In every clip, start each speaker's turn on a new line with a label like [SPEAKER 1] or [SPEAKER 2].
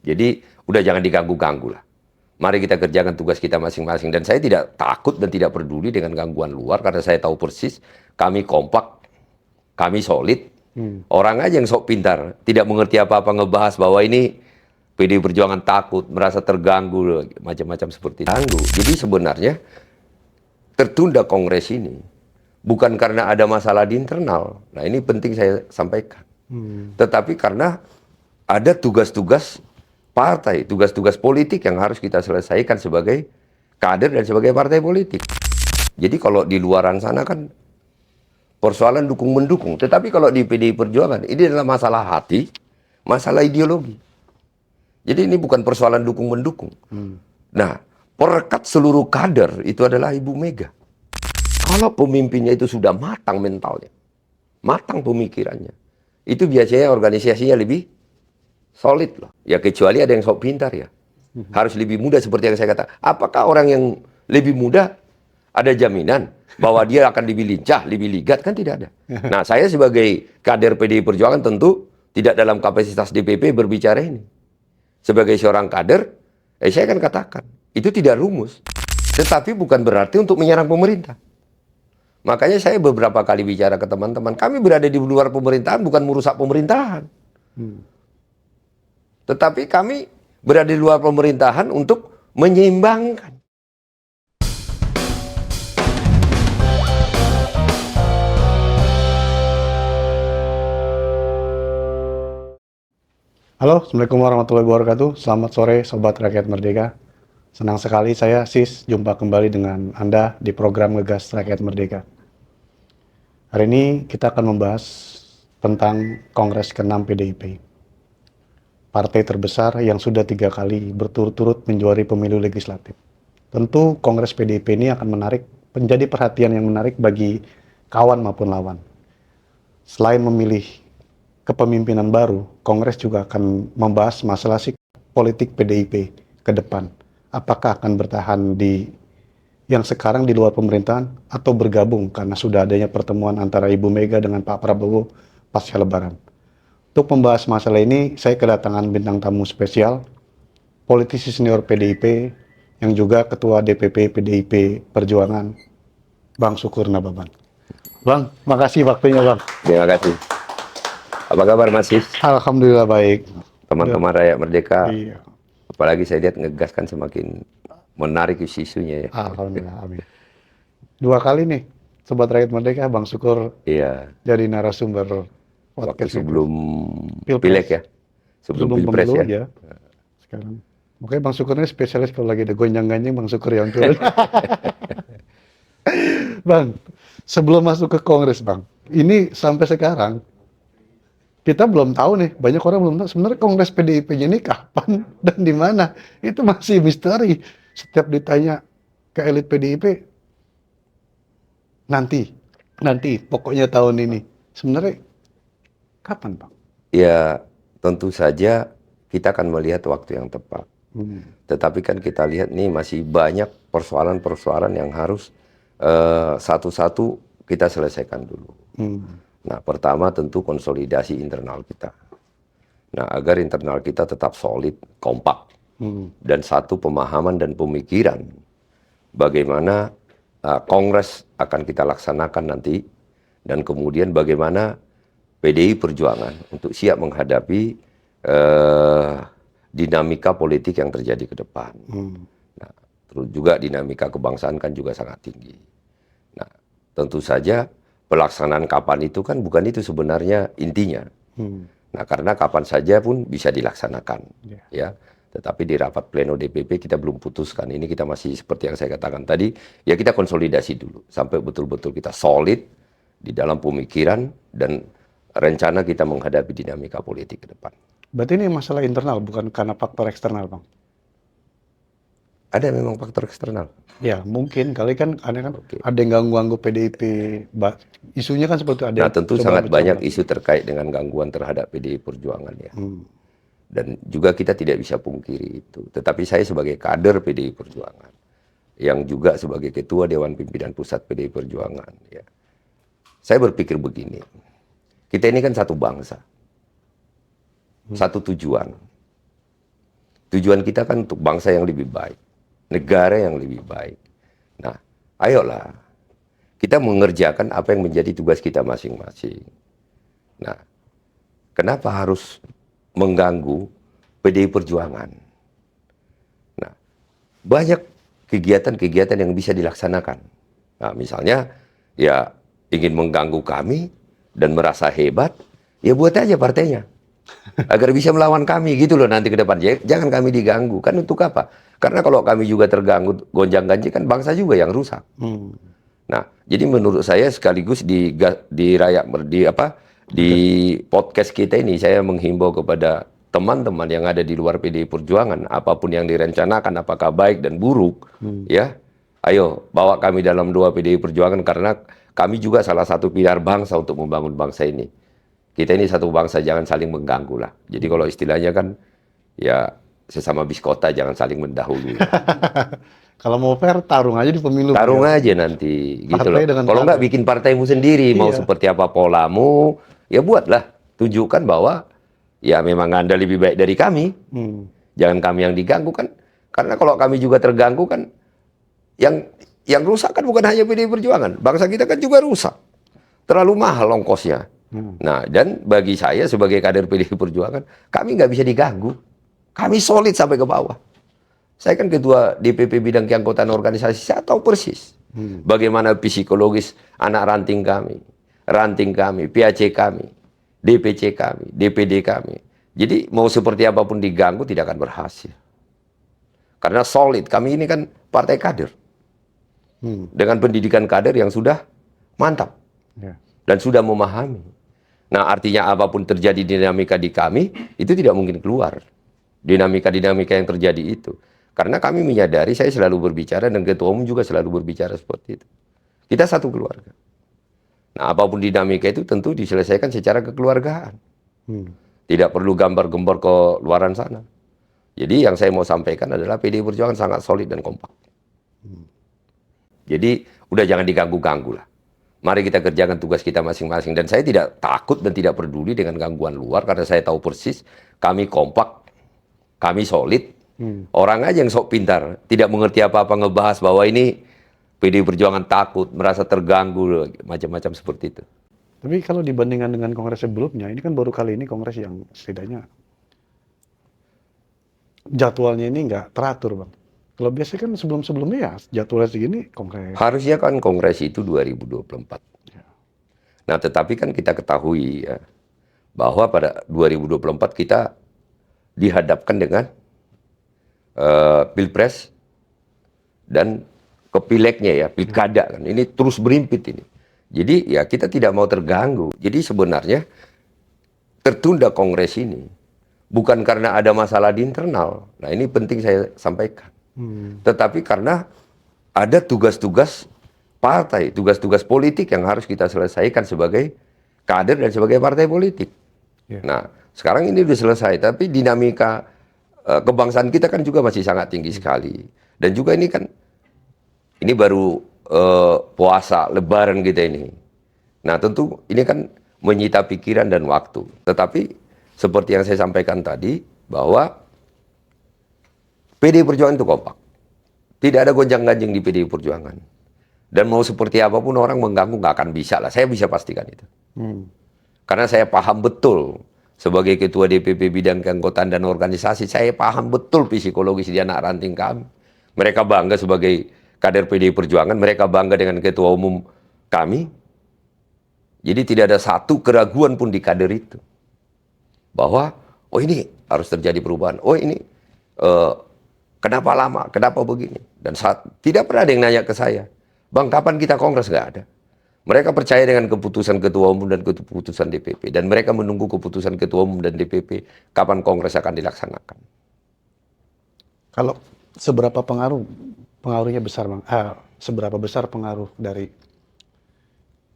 [SPEAKER 1] Jadi udah jangan diganggu-ganggu lah. Mari kita kerjakan tugas kita masing-masing. Dan saya tidak takut dan tidak peduli dengan gangguan luar karena saya tahu persis kami kompak, kami solid. Orang aja yang sok pintar, tidak mengerti apa-apa ngebahas bahwa ini PDI Perjuangan takut, merasa terganggu, macam-macam seperti itu. Jadi sebenarnya tertunda kongres ini bukan karena ada masalah di internal. Nah ini penting saya sampaikan. Tetapi karena ada tugas-tugas partai, tugas-tugas politik yang harus kita selesaikan sebagai kader dan sebagai partai politik. Jadi kalau di luaran sana kan persoalan dukung-mendukung. Tetapi kalau di PDI Perjuangan ini adalah masalah hati, masalah ideologi. Jadi ini bukan persoalan dukung-mendukung. Nah, perekat seluruh kader itu adalah Ibu Mega. Kalau pemimpinnya itu sudah matang mentalnya, matang pemikirannya, itu biasanya organisasinya lebih solid loh. Ya kecuali ada yang sok pintar ya. Harus lebih muda seperti yang saya kata. Apakah orang yang lebih muda ada jaminan bahwa dia akan lebih lincah, lebih ligat? Kan tidak ada. Nah saya sebagai kader PDI Perjuangan tentu tidak dalam kapasitas DPP berbicara ini. Sebagai seorang kader, saya akan katakan, itu tidak rumus. Tetapi bukan berarti untuk menyerang pemerintah. Makanya saya beberapa kali bicara ke teman-teman, kami berada di luar pemerintahan bukan merusak pemerintahan. Tetapi kami berada di luar pemerintahan untuk menyeimbangkan.
[SPEAKER 2] Halo, Assalamualaikum warahmatullahi wabarakatuh. Selamat sore Sobat Rakyat Merdeka. Senang sekali saya Sis jumpa kembali dengan Anda di program Ngegas Rakyat Merdeka. Hari ini kita akan membahas tentang Kongres ke-6 PDIP. Partai terbesar yang sudah 3 kali berturut-turut menjuari pemilu legislatif. Tentu Kongres PDIP ini akan menjadi perhatian yang menarik bagi kawan maupun lawan. Selain memilih kepemimpinan baru, Kongres juga akan membahas masalah sikap politik PDIP ke depan. Apakah akan bertahan di yang sekarang di luar pemerintahan atau bergabung karena sudah adanya pertemuan antara Ibu Mega dengan Pak Prabowo pasca Lebaran. Untuk membahas masalah ini, saya kedatangan bintang tamu spesial, politisi senior PDIP yang juga Ketua DPP PDIP Perjuangan, Bang Sukur Nababan. Bang, makasih waktunya Bang.
[SPEAKER 1] Terima kasih. Apa kabar Mas Sis?
[SPEAKER 2] Alhamdulillah baik.
[SPEAKER 1] Teman-teman Rakyat Merdeka.
[SPEAKER 2] Iya.
[SPEAKER 1] Apalagi saya lihat Ngegas kan semakin menarik isunya ya.
[SPEAKER 2] Alhamdulillah, amin. 2 kali nih, Sobat Rakyat Merdeka, Bang Sukur
[SPEAKER 1] Iya.
[SPEAKER 2] jadi narasumber
[SPEAKER 1] Waktu
[SPEAKER 2] podcast
[SPEAKER 1] sebelum
[SPEAKER 2] Pilpres.
[SPEAKER 1] Pileg ya. Sebelum Pilpres
[SPEAKER 2] pemilu
[SPEAKER 1] ya.
[SPEAKER 2] Sekarang. Makanya Bang Sukur ini spesialis kalau lagi ada gonjang-ganjing, Bang Sukur yang turun. Bang, sebelum masuk ke Kongres Bang, ini sampai sekarang kita belum tahu nih, banyak orang belum tahu sebenarnya Kongres PDIP ini kapan dan di mana. Itu masih misteri. Setiap ditanya ke elit PDIP, nanti, pokoknya tahun ini. Sebenarnya kapan, Bang?
[SPEAKER 1] Ya, tentu saja kita akan melihat waktu yang tepat. Tetapi kan kita lihat nih masih banyak persoalan-persoalan yang harus satu-satu kita selesaikan dulu. Nah, pertama tentu konsolidasi internal kita. Nah, agar internal kita tetap solid, kompak, dan satu pemahaman dan pemikiran bagaimana Kongres akan kita laksanakan nanti, dan kemudian bagaimana PDI Perjuangan untuk siap menghadapi dinamika politik yang terjadi ke depan. Nah, terus juga dinamika kebangsaan kan juga sangat tinggi. Nah, tentu saja pelaksanaan kapan itu kan bukan itu sebenarnya intinya. Nah, karena kapan saja pun bisa dilaksanakan, ya. Tetapi di rapat pleno DPP kita belum putuskan. Ini kita masih seperti yang saya katakan tadi, ya kita konsolidasi dulu sampai betul-betul kita solid di dalam pemikiran dan rencana kita menghadapi dinamika politik ke depan.
[SPEAKER 2] Berarti ini masalah internal, bukan karena faktor eksternal, Bang?
[SPEAKER 1] Ada memang faktor eksternal.
[SPEAKER 2] Ya, mungkin. Kali kan ada yang ganggu-ganggu PDIP. Isunya kan seperti ada.
[SPEAKER 1] Nah, tentu sangat banyak isu terkait dengan gangguan terhadap PDI Perjuangan ya. Dan juga kita tidak bisa pungkiri itu. Tetapi saya sebagai kader PDI Perjuangan, yang juga sebagai Ketua Dewan Pimpinan Pusat PDI Perjuangan, ya, saya berpikir begini, kita ini kan satu bangsa, satu tujuan. Tujuan kita kan untuk bangsa yang lebih baik, negara yang lebih baik. Nah, ayolah kita mengerjakan apa yang menjadi tugas kita masing-masing. Nah, kenapa harus mengganggu PDI Perjuangan? Nah, banyak kegiatan-kegiatan yang bisa dilaksanakan. Nah, misalnya, ya ingin mengganggu kami dan merasa hebat, ya buat aja partainya. Agar bisa melawan kami gitu loh nanti ke depan. Jangan kami diganggu. Kan untuk apa? Karena kalau kami juga terganggu, gonjang-ganjing kan bangsa juga yang rusak. Nah, jadi menurut saya sekaligus di podcast kita ini saya menghimbau kepada teman-teman yang ada di luar PDI Perjuangan, apapun yang direncanakan, apakah baik dan buruk, ya, ayo bawa kami dalam doa PDI Perjuangan karena kami juga salah satu pilar bangsa untuk membangun bangsa ini. Kita ini satu bangsa, jangan saling mengganggu lah. Jadi kalau istilahnya kan, ya sesama biskota jangan saling mendahului.
[SPEAKER 2] Kalau mau fair, tarung aja di pemilu.
[SPEAKER 1] Tarung
[SPEAKER 2] Ya.
[SPEAKER 1] aja nanti, gitu loh.
[SPEAKER 2] Partai dengan
[SPEAKER 1] Kalau nggak
[SPEAKER 2] partai.
[SPEAKER 1] bikin partaimu sendiri, mau
[SPEAKER 2] Iya.
[SPEAKER 1] seperti apa polamu, ya buatlah. Tunjukkan bahwa ya memang Anda lebih baik dari kami. Jangan kami yang diganggu kan. Karena kalau kami juga terganggu kan, yang rusak kan bukan hanya PDI Perjuangan. Bangsa kita kan juga rusak. Terlalu mahal ongkosnya. Nah, dan bagi saya sebagai kader PDI Perjuangan, kami nggak bisa diganggu. Kami solid sampai ke bawah. Saya kan ketua DPP bidang keanggotaan organisasi, saya tahu persis bagaimana psikologis anak ranting kami, PAC kami, DPC kami, DPD kami. Jadi mau seperti apapun diganggu tidak akan berhasil. Karena solid, kami ini kan partai kader. Dengan pendidikan kader yang sudah mantap. Dan sudah memahami. Nah, artinya apapun terjadi dinamika di kami, itu tidak mungkin keluar. Dinamika-dinamika yang terjadi itu. Karena kami menyadari, saya selalu berbicara, dan ketua umum juga selalu berbicara seperti itu. Kita satu keluarga. Nah, apapun dinamika itu tentu diselesaikan secara kekeluargaan. Tidak perlu gambar-gembor ke luaran sana. Jadi yang saya mau sampaikan adalah PDI Perjuangan sangat solid dan kompak. Jadi udah jangan diganggu-ganggu lah. Mari kita kerjakan tugas kita masing-masing. Dan saya tidak takut dan tidak peduli dengan gangguan luar, karena saya tahu persis kami kompak, kami solid. Orang aja yang sok pintar, tidak mengerti apa-apa ngebahas bahwa ini PDI Perjuangan takut, merasa terganggu, macam-macam seperti itu.
[SPEAKER 2] Tapi kalau dibandingkan dengan kongres sebelumnya, ini kan baru kali ini kongres yang setidaknya jadwalnya ini nggak teratur, Bang. Kalau biasanya kan sebelum-sebelumnya ya jadwalnya segini kongres.
[SPEAKER 1] Harusnya kan kongres itu 2024.
[SPEAKER 2] Ya.
[SPEAKER 1] Nah, tetapi kan kita ketahui ya, bahwa pada 2024 kita dihadapkan dengan pilpres dan kepileknya ya, pilkada kan. Ini terus berimpit ini. Jadi ya kita tidak mau terganggu. Jadi sebenarnya tertunda kongres ini bukan karena ada masalah di internal. Nah, ini penting saya sampaikan. Tetapi karena ada tugas-tugas partai, tugas-tugas politik yang harus kita selesaikan sebagai kader dan sebagai partai politik. Nah, sekarang ini sudah selesai, tapi dinamika kebangsaan kita kan juga masih sangat tinggi sekali. Dan juga ini kan, ini baru puasa, lebaran kita ini. Nah, tentu ini kan menyita pikiran dan waktu. Tetapi seperti yang saya sampaikan tadi, bahwa PDI Perjuangan itu kompak. Tidak ada gonjang-ganjing di PDI Perjuangan. Dan mau seperti apapun orang mengganggu nggak akan bisa lah. Saya bisa pastikan itu. Karena saya paham betul sebagai ketua DPP bidang keanggotaan dan organisasi, saya paham betul psikologis di anak ranting kami. Mereka bangga sebagai kader PDI Perjuangan, mereka bangga dengan ketua umum kami. Jadi tidak ada satu keraguan pun di kader itu. Bahwa, oh ini harus terjadi perubahan. Oh ini, kenapa lama, kenapa begini. Dan tidak pernah ada yang nanya ke saya, Bang kapan kita kongres? Nggak ada. Mereka percaya dengan keputusan ketua umum dan keputusan DPP. Dan mereka menunggu keputusan ketua umum dan DPP kapan kongres akan dilaksanakan.
[SPEAKER 2] Kalau seberapa pengaruhnya besar, Bang? Seberapa besar pengaruh dari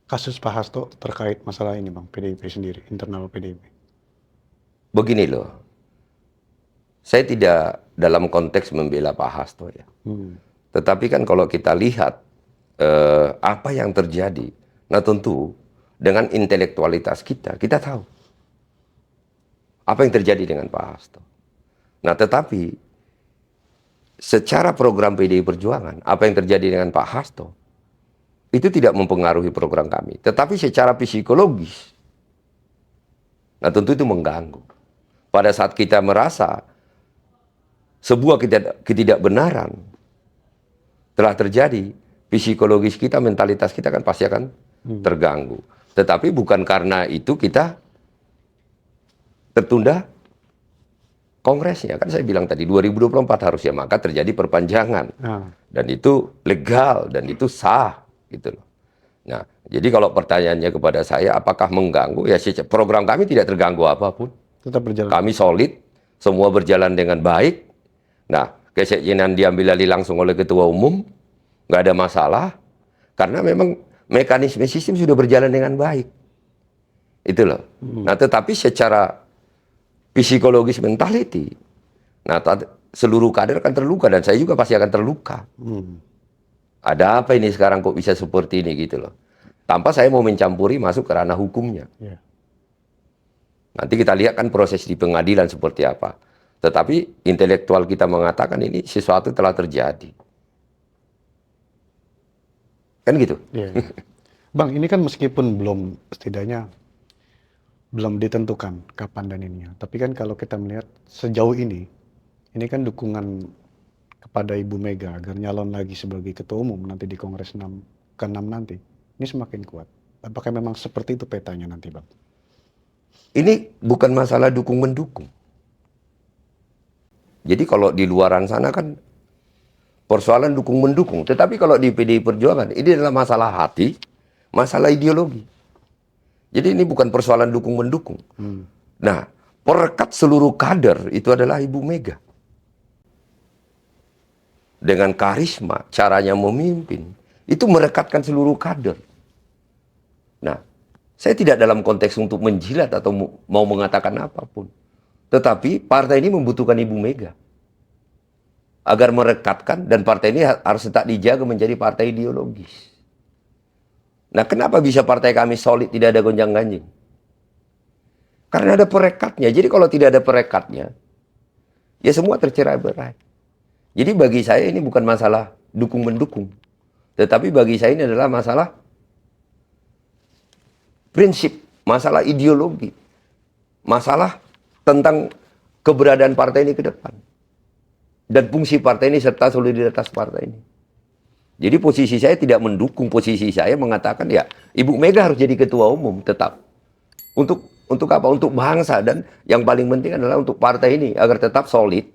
[SPEAKER 2] kasus Pak Hasto terkait masalah ini, Bang, PDIP sendiri, internal PDIP?
[SPEAKER 1] Begini loh, saya tidak dalam konteks membela Pak Hasto ya. Tetapi kan kalau kita lihat apa yang terjadi, nah tentu dengan intelektualitas kita tahu apa yang terjadi dengan Pak Hasto. Nah, tetapi secara program PDI Perjuangan, apa yang terjadi dengan Pak Hasto, itu tidak mempengaruhi program kami. Tetapi secara psikologis, nah tentu itu mengganggu. Pada saat kita merasa sebuah ketidakbenaran telah terjadi, psikologis kita, mentalitas kita kan pasti akan terganggu. Tetapi bukan karena itu kita tertunda kongresnya. Kan saya bilang tadi 2024 harusnya, maka terjadi perpanjangan. Dan itu legal dan itu sah gitu loh. Nah, jadi kalau pertanyaannya kepada saya apakah mengganggu, ya program kami tidak terganggu apapun.
[SPEAKER 2] Tetap berjalan.
[SPEAKER 1] Kami solid, semua berjalan dengan baik. Nah, kesekjenan diambil alih langsung oleh ketua umum, nggak ada masalah, karena memang mekanisme sistem sudah berjalan dengan baik. Itu loh. Nah, tetapi secara psikologis mentality, nah seluruh kader akan terluka dan saya juga pasti akan terluka. Ada apa ini sekarang kok bisa seperti ini gitu loh. Tanpa saya mau mencampuri masuk ke ranah hukumnya. Nanti kita lihat kan proses di pengadilan seperti apa. Tetapi intelektual kita mengatakan ini sesuatu telah terjadi. Kan gitu.
[SPEAKER 2] Bang, ini kan meskipun belum, setidaknya belum ditentukan kapan dan ininya. Tapi kan kalau kita melihat sejauh ini kan dukungan kepada Ibu Mega agar nyalon lagi sebagai ketua umum nanti di Kongres ke-6 nanti, ini semakin kuat. Apakah memang seperti itu petanya nanti, Bang?
[SPEAKER 1] Ini bukan masalah dukung-mendukung. Jadi kalau di luaran sana kan persoalan dukung-mendukung. Tetapi kalau di PDI Perjuangan, ini adalah masalah hati, masalah ideologi. Jadi ini bukan persoalan dukung-mendukung. Nah, perekat seluruh kader itu adalah Ibu Mega. Dengan karisma, caranya memimpin, itu merekatkan seluruh kader. Nah, saya tidak dalam konteks untuk menjilat atau mau mengatakan apapun. Tetapi partai ini membutuhkan Ibu Mega. Agar merekatkan dan partai ini harus tetap dijaga menjadi partai ideologis. Nah, kenapa bisa partai kami solid tidak ada gonjang-ganjing? Karena ada perekatnya. Jadi kalau tidak ada perekatnya, ya semua tercerai-berai. Jadi bagi saya ini bukan masalah dukung-mendukung. Tetapi bagi saya ini adalah masalah prinsip, masalah ideologi. Masalah tentang keberadaan partai ini ke depan. Dan fungsi partai ini serta soliditas partai ini. Jadi posisi saya tidak mendukung, posisi saya mengatakan ya Ibu Mega harus jadi ketua umum tetap. Untuk apa? Untuk bangsa dan yang paling penting adalah untuk partai ini agar tetap solid.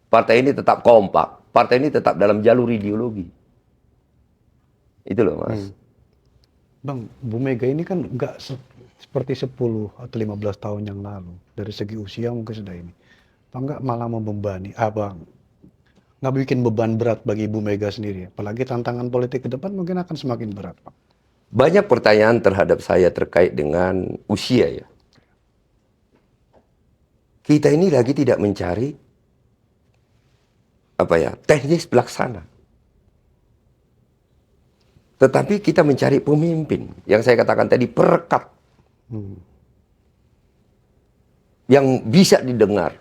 [SPEAKER 1] Partai ini tetap kompak, partai ini tetap dalam jalur ideologi. Itu loh, Mas.
[SPEAKER 2] Bang, Bu Mega ini kan nggak seperti 10 atau 15 tahun yang lalu. Dari segi usia mungkin sudah ini. Apa nggak malah membebani, Bang? Nggak bikin beban berat bagi Ibu Mega sendiri. Apalagi tantangan politik ke depan mungkin akan semakin berat, Pak.
[SPEAKER 1] Banyak pertanyaan terhadap saya terkait dengan usia ya. Kita ini lagi tidak mencari teknis pelaksana. Tetapi kita mencari pemimpin. Yang saya katakan tadi perekat. Yang bisa didengar.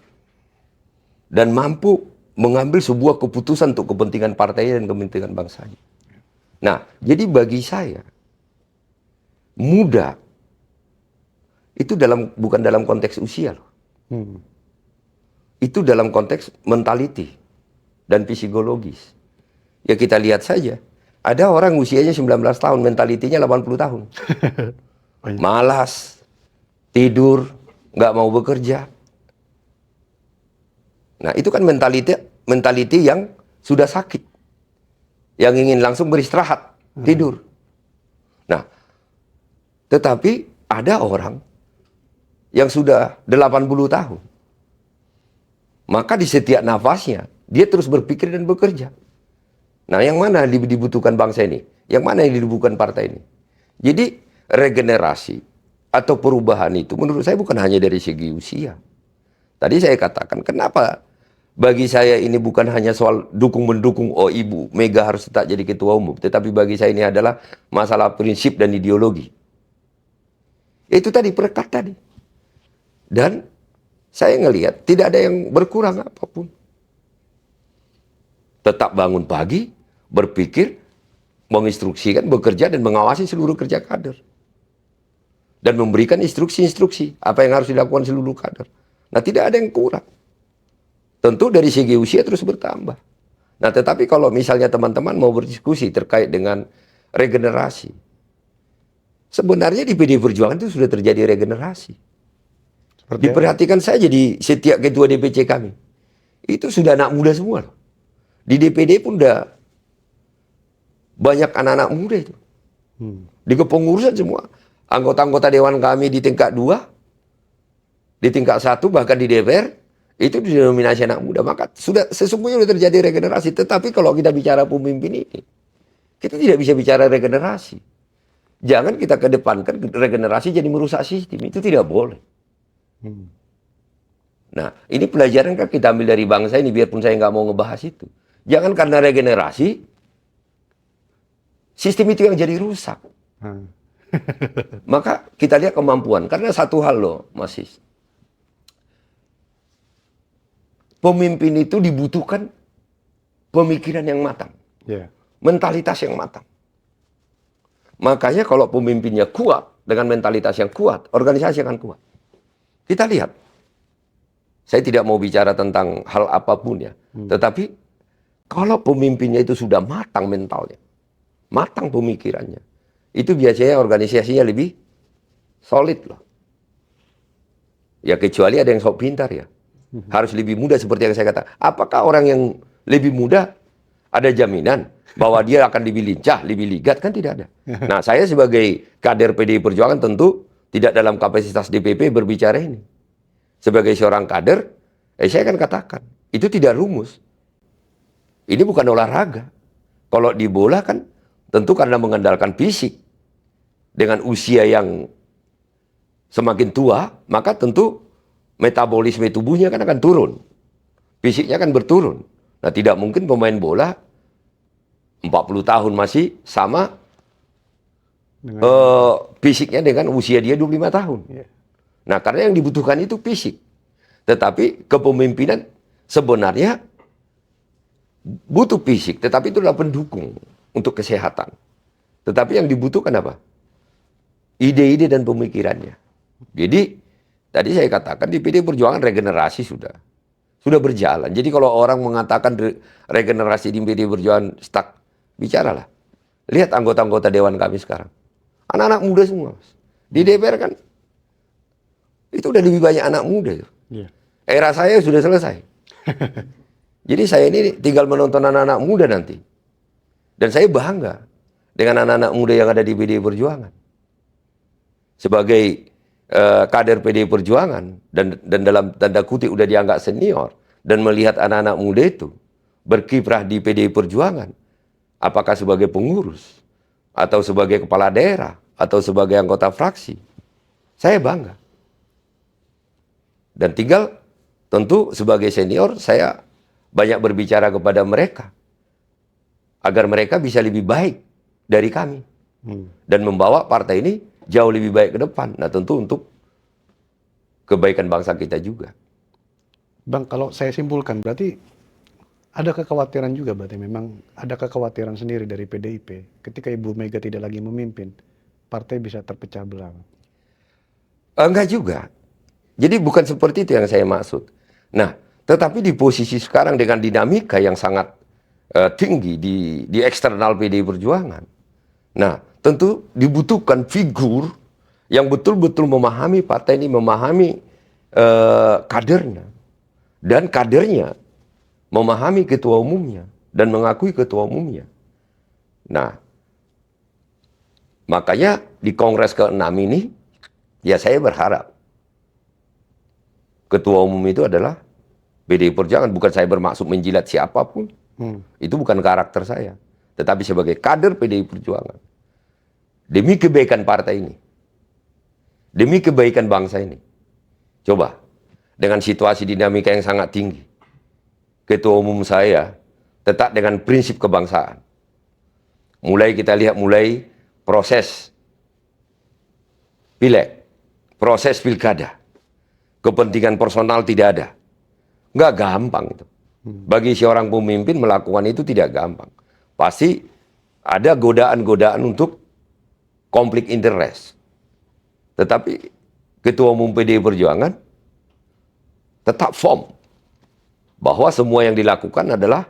[SPEAKER 1] Dan mampu mengambil sebuah keputusan untuk kepentingan partainya dan kepentingan bangsanya. Nah, jadi bagi saya, muda itu bukan dalam konteks usia loh. Itu dalam konteks mentality dan psikologis. Ya kita lihat saja, ada orang usianya 19 tahun, mentalitinya 80 tahun. Malas, tidur, nggak mau bekerja. Nah, itu kan mentality yang sudah sakit. Yang ingin langsung beristirahat, tidur. Nah, tetapi ada orang yang sudah 80 tahun. Maka di setiap nafasnya, dia terus berpikir dan bekerja. Nah, yang mana dibutuhkan bangsa ini? Yang mana yang dibutuhkan partai ini? Jadi, regenerasi atau perubahan itu menurut saya bukan hanya dari segi usia. Tadi saya katakan, kenapa bagi saya ini bukan hanya soal dukung-mendukung, oh Ibu Mega harus tetap jadi ketua umum. Tetapi bagi saya ini adalah masalah prinsip dan ideologi. Itu tadi, perekat tadi. Dan saya ngelihat tidak ada yang berkurang apapun. Tetap bangun pagi, berpikir, menginstruksikan, bekerja, dan mengawasi seluruh kerja kader. Dan memberikan instruksi-instruksi apa yang harus dilakukan seluruh kader. Nah, tidak ada yang kurang. Tentu dari segi usia terus bertambah. Nah, tetapi kalau misalnya teman-teman mau berdiskusi terkait dengan regenerasi, sebenarnya di PDI Perjuangan itu sudah terjadi regenerasi.
[SPEAKER 2] Seperti
[SPEAKER 1] Diperhatikan saja di setiap ketua DPC kami. Itu sudah anak muda semua loh. Di DPD pun udah banyak anak-anak muda itu. Di kepengurusan semua. Anggota-anggota dewan kami di tingkat 2, di tingkat 1, bahkan di DPR, itu dinominasi anak muda. Maka sudah sesungguhnya sudah terjadi regenerasi. Tetapi kalau kita bicara pemimpin ini, kita tidak bisa bicara regenerasi. Jangan kita kedepankan regenerasi jadi merusak sistem. Itu tidak boleh. Nah, ini pelajaran kan kita ambil dari bangsa ini, biarpun saya nggak mau ngebahas itu. Jangan karena regenerasi, sistem itu yang jadi rusak. Maka kita lihat kemampuan. Karena satu hal loh, Mas Sis. Pemimpin itu dibutuhkan pemikiran yang matang. Mentalitas yang matang. Makanya kalau pemimpinnya kuat, dengan mentalitas yang kuat, organisasi akan kuat. Kita lihat. Saya tidak mau bicara tentang hal apapun ya. Tetapi kalau pemimpinnya itu sudah matang mentalnya, matang pemikirannya, itu biasanya organisasinya lebih solid loh. Ya kecuali ada yang sok pintar ya. Harus lebih muda seperti yang saya kata. Apakah orang yang lebih muda ada jaminan bahwa dia akan lebih lincah, lebih ligat? Kan tidak ada. Nah, saya sebagai kader PDI Perjuangan tentu tidak dalam kapasitas DPP berbicara ini. Sebagai seorang kader, saya akan katakan, itu tidak rumus. Ini bukan olahraga. Kalau di bola kan tentu karena mengandalkan fisik. Dengan usia yang semakin tua, maka tentu metabolisme tubuhnya kan akan turun. Fisiknya kan berturun. Nah, tidak mungkin pemain bola 40 tahun masih sama fisiknya dengan usia dia 25 tahun. Nah, karena yang dibutuhkan itu fisik. Tetapi kepemimpinan sebenarnya butuh fisik, tetapi itu adalah pendukung untuk kesehatan. Tetapi yang dibutuhkan apa? Ide-ide dan pemikirannya. Jadi, tadi saya katakan di PDI Perjuangan regenerasi sudah berjalan. Jadi kalau orang mengatakan regenerasi di PDI Perjuangan stuck, bicaralah. Lihat anggota-anggota dewan kami sekarang. Anak-anak muda semua. Di DPR kan, itu udah lebih banyak anak muda. Era saya sudah selesai. Jadi saya ini tinggal menonton anak-anak muda nanti. Dan saya bangga dengan anak-anak muda yang ada di PDI Perjuangan. Sebagai kader PDI Perjuangan dan dalam tanda kutip udah dianggap senior dan melihat anak-anak muda itu berkiprah di PDI Perjuangan, apakah sebagai pengurus atau sebagai kepala daerah atau sebagai anggota fraksi, saya bangga. Dan tinggal tentu sebagai senior saya banyak berbicara kepada mereka agar mereka bisa lebih baik dari kami dan membawa partai ini jauh lebih baik ke depan. Nah, tentu untuk kebaikan bangsa kita juga.
[SPEAKER 2] Bang, kalau saya simpulkan berarti ada kekhawatiran juga, berarti memang ada kekhawatiran sendiri dari PDIP ketika Ibu Mega tidak lagi memimpin, partai bisa terpecah belah.
[SPEAKER 1] Enggak juga. Jadi bukan seperti itu yang saya maksud. Nah, tetapi di posisi sekarang dengan dinamika yang sangat tinggi di eksternal PDI Perjuangan. Nah, tentu dibutuhkan figur yang betul-betul memahami partai ini, memahami kadernya. Dan kadernya memahami ketua umumnya dan mengakui ketua umumnya. Nah, makanya di Kongres ke-6 ini, ya saya berharap ketua umum itu adalah PDI Perjuangan. Bukan saya bermaksud menjilat siapapun. Itu bukan karakter saya. Tetapi sebagai kader PDI Perjuangan. Demi kebaikan partai ini. Demi kebaikan bangsa ini. Coba, dengan situasi dinamika yang sangat tinggi. Ketua umum saya tetap dengan prinsip kebangsaan. Mulai kita lihat proses pileg, proses pilkada. kepentingan personal tidak ada. Nggak gampang itu. Bagi seorang pemimpin melakukan itu tidak gampang. Pasti ada godaan-godaan untuk konflik interest. Tetapi Ketua Umum PDI Perjuangan tetap firm bahwa semua yang dilakukan adalah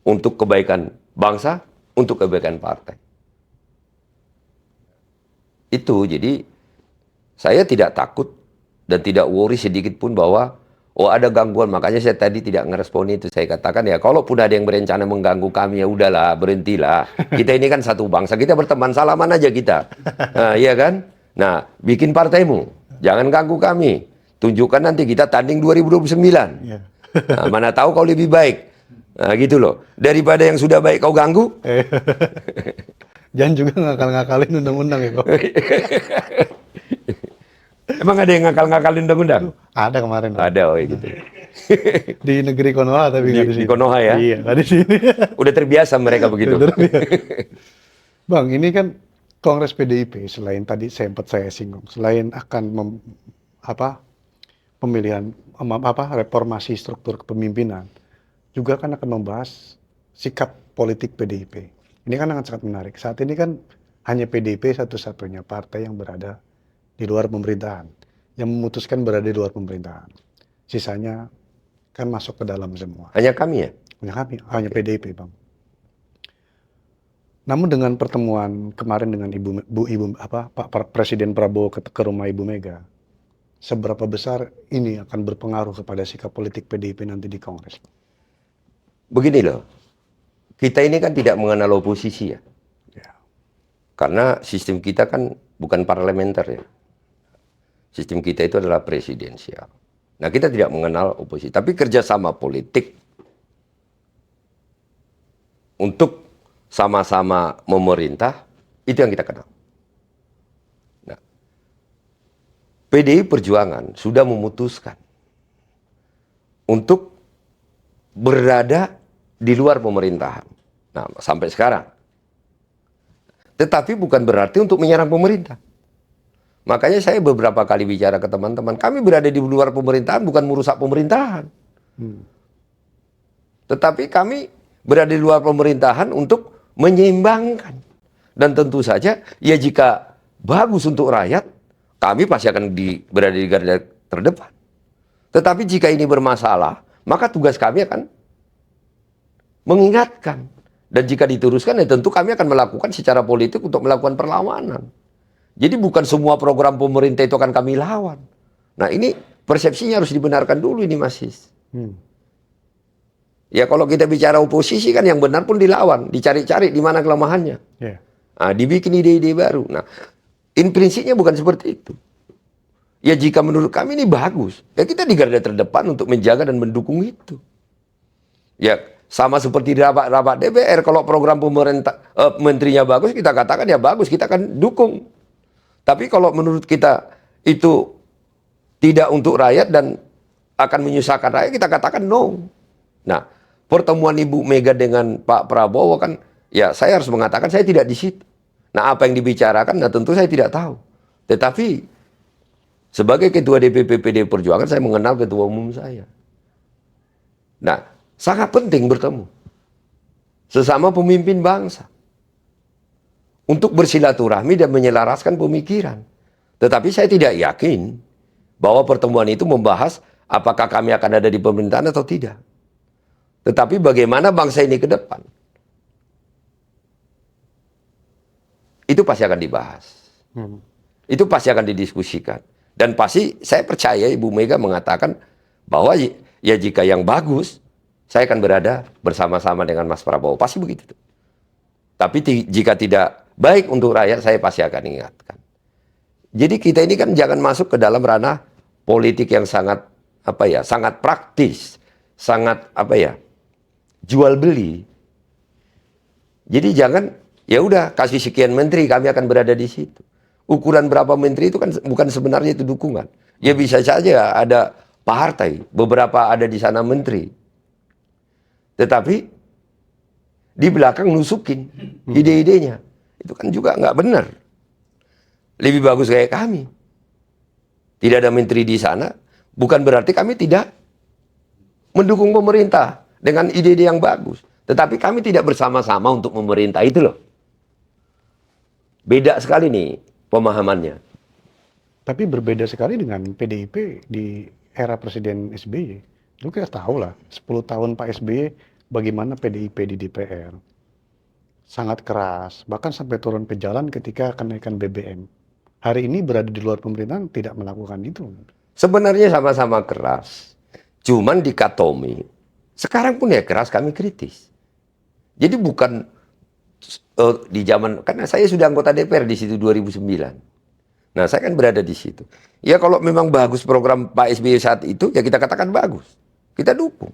[SPEAKER 1] untuk kebaikan bangsa, untuk kebaikan partai. Itu, jadi saya tidak takut dan tidak worry sedikit pun bahwa ada gangguan. Makanya saya tadi tidak ngerespon itu. Saya katakan ya, kalaupun ada yang berencana mengganggu kami, ya udahlah, berhentilah. Kita ini kan satu bangsa, kita berteman, salaman aja kita. Nah, iya kan? Nah, bikin partaimu, jangan ganggu kami. Tunjukkan nanti kita tanding 2029.
[SPEAKER 2] Ya.
[SPEAKER 1] Nah, mana tahu kau lebih baik. Nah, gitu loh. Daripada yang sudah baik kau ganggu.
[SPEAKER 2] Jangan juga ngakal-ngakalin undang-undang ya kok.
[SPEAKER 1] Emang ada yang ngakal-ngakalin undang-undang?
[SPEAKER 2] Ada kemarin.
[SPEAKER 1] Ada, gitu.
[SPEAKER 2] Di negeri Konoha tapi nggak di sini.
[SPEAKER 1] Di Konoha ya?
[SPEAKER 2] Iya, nggak di sini.
[SPEAKER 1] Udah terbiasa mereka begitu.
[SPEAKER 2] Bang, ini kan Kongres PDIP selain tadi sempat saya singgung, selain akan pemilihan reformasi struktur kepemimpinan, juga kan akan membahas sikap politik PDIP. Ini kan sangat menarik. Saat ini kan hanya PDIP satu-satunya partai yang berada di luar pemerintahan, yang memutuskan berada di luar pemerintahan. Sisanya kan masuk ke dalam semua.
[SPEAKER 1] Hanya kami ya?
[SPEAKER 2] Hanya kami, hanya PDIP, Bang. Namun dengan pertemuan kemarin dengan Pak Presiden Prabowo ke rumah Ibu Mega, seberapa besar ini akan berpengaruh kepada sikap politik PDIP nanti di Kongres?
[SPEAKER 1] Begini loh, kita ini kan tidak mengenal oposisi ya. Karena sistem kita kan bukan parlementer ya. Sistem kita itu adalah presidensial. Nah, kita tidak mengenal oposisi, tapi kerjasama politik untuk sama-sama memerintah, itu yang kita kenal. Nah, PDI Perjuangan sudah memutuskan untuk berada di luar pemerintahan. Nah, sampai sekarang. Tetapi bukan berarti untuk menyerang pemerintah. Makanya saya beberapa kali bicara ke teman-teman, kami berada di luar pemerintahan bukan merusak pemerintahan. Tetapi kami berada di luar pemerintahan untuk menyeimbangkan. Dan tentu saja, ya jika bagus untuk rakyat, kami pasti akan berada di garda terdepan. Tetapi jika ini bermasalah, maka tugas kami akan mengingatkan. Dan jika diteruskan, ya tentu kami akan melakukan secara politik untuk melakukan perlawanan. Jadi bukan semua program pemerintah itu akan kami lawan. Nah, ini persepsinya harus dibenarkan dulu ini, Mas Sis. Ya kalau kita bicara oposisi kan yang benar pun dilawan, dicari-cari di mana kelemahannya. Nah, dibikin ide-ide baru. Nah, prinsipnya bukan seperti itu. Ya jika menurut kami ini bagus, ya kita di garda terdepan untuk menjaga dan mendukung itu. Ya sama seperti rapat DPR, kalau program pemerintah menterinya bagus, kita katakan ya bagus, kita akan dukung. Tapi kalau menurut kita itu tidak untuk rakyat dan akan menyusahkan rakyat, kita katakan no. Nah, pertemuan Ibu Mega dengan Pak Prabowo kan, ya saya harus mengatakan saya tidak di situ. Nah, apa yang dibicarakan, nah tentu saya tidak tahu. Tetapi sebagai Ketua DPP PDI Perjuangan, saya mengenal Ketua Umum saya. Nah, sangat penting bertemu sesama pemimpin bangsa untuk bersilaturahmi dan menyelaraskan pemikiran. Tetapi saya tidak yakin bahwa pertemuan itu membahas apakah kami akan ada di pemerintahan atau tidak. Tetapi bagaimana bangsa ini ke depan, itu pasti akan dibahas. Itu pasti akan didiskusikan. Dan pasti saya percaya Ibu Mega mengatakan bahwa ya jika yang bagus, saya akan berada bersama-sama dengan Mas Prabowo. Pasti begitu. Tapi jika tidak baik untuk rakyat, saya pasti akan ingatkan. Jadi kita ini kan jangan masuk ke dalam ranah politik yang sangat sangat praktis, sangat jual beli. Jadi jangan ya udah kasih sekian menteri, kami akan berada di situ. Ukuran berapa menteri itu kan bukan sebenarnya itu dukungan. Ya bisa saja ada partai, beberapa ada di sana menteri. Tetapi di belakang nusukin ide-idenya. Itu kan juga nggak benar. Lebih bagus kayak kami. Tidak ada menteri di sana, Bukan berarti kami tidak mendukung pemerintah dengan ide-ide yang bagus. Tetapi kami tidak bersama-sama untuk memerintah, itu loh. Beda sekali nih pemahamannya.
[SPEAKER 2] Tapi berbeda sekali dengan PDIP di era Presiden SBY. Lu kita tahu lah, 10 tahun Pak SBY bagaimana PDIP di DPR. Sangat keras, bahkan sampai turun ke jalan ketika kenaikan BBM. Hari ini berada di luar pemerintahan tidak melakukan itu.
[SPEAKER 1] Sebenarnya sama-sama keras. Cuman dikotomi. Sekarang pun ya keras, kami kritis. Jadi bukan di zaman, karena saya sudah anggota DPR di situ 2009. Nah, saya kan berada di situ. Ya kalau memang bagus program Pak SBY saat itu, ya kita katakan bagus. Kita dukung.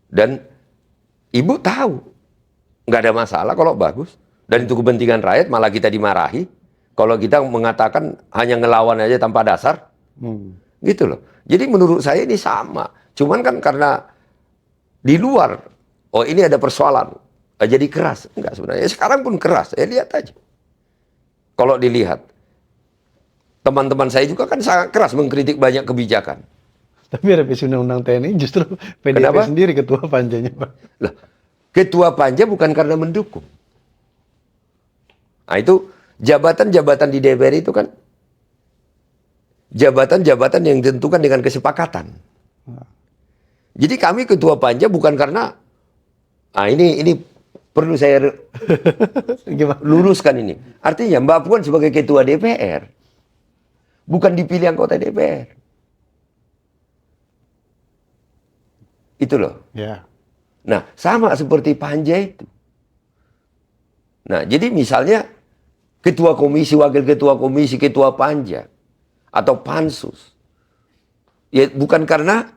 [SPEAKER 1] Dan Ibu tahu, nggak ada masalah kalau bagus. Dan itu kepentingan rakyat, malah kita dimarahi. Kalau kita mengatakan hanya ngelawan aja tanpa dasar. Gitu loh. Jadi menurut saya ini sama. Cuman kan karena di luar, oh ini ada persoalan. Jadi keras. Enggak sebenarnya. Sekarang pun keras. Ya lihat aja. Kalau dilihat. Teman-teman saya juga kan sangat keras mengkritik banyak kebijakan.
[SPEAKER 2] Tapi revisi undang-undang TNI justru PDIP
[SPEAKER 1] Kenapa?
[SPEAKER 2] sendiri ketua panjanya, Pak.
[SPEAKER 1] Lah, ketua panja bukan karena mendukung. Nah itu jabatan-jabatan di DPR itu kan jabatan-jabatan yang ditentukan dengan kesepakatan. Jadi kami ketua panja bukan karena ini perlu saya luruskan ini. Artinya Mbak Puan sebagai ketua DPR bukan dipilih anggota DPR. Itu loh.
[SPEAKER 2] Ya.
[SPEAKER 1] Nah, sama seperti panja itu. Nah, jadi misalnya ketua komisi, wakil ketua komisi, ketua panja atau pansus. Ya bukan karena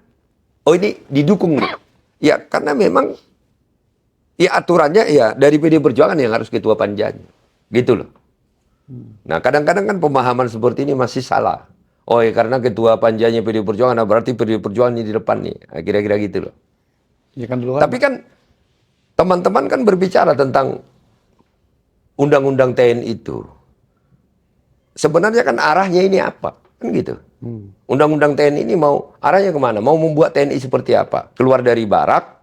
[SPEAKER 1] ini didukung nih. Ya karena memang ya aturannya ya dari PD Perjuangan yang harus ketua panjanya. Gitu loh. Nah, kadang-kadang kan pemahaman seperti ini masih salah. Oh, ya karena ketua panjanya PD Perjuangan, nah berarti PD Perjuangan ini di depan nih. Nah, kira-kira gitu loh.
[SPEAKER 2] Ya kan dulu kan.
[SPEAKER 1] Tapi kan teman-teman kan berbicara tentang undang-undang TNI itu. Sebenarnya kan arahnya ini apa? Kan gitu. Undang-undang TNI ini mau arahnya kemana? Mau membuat TNI seperti apa? Keluar dari barak,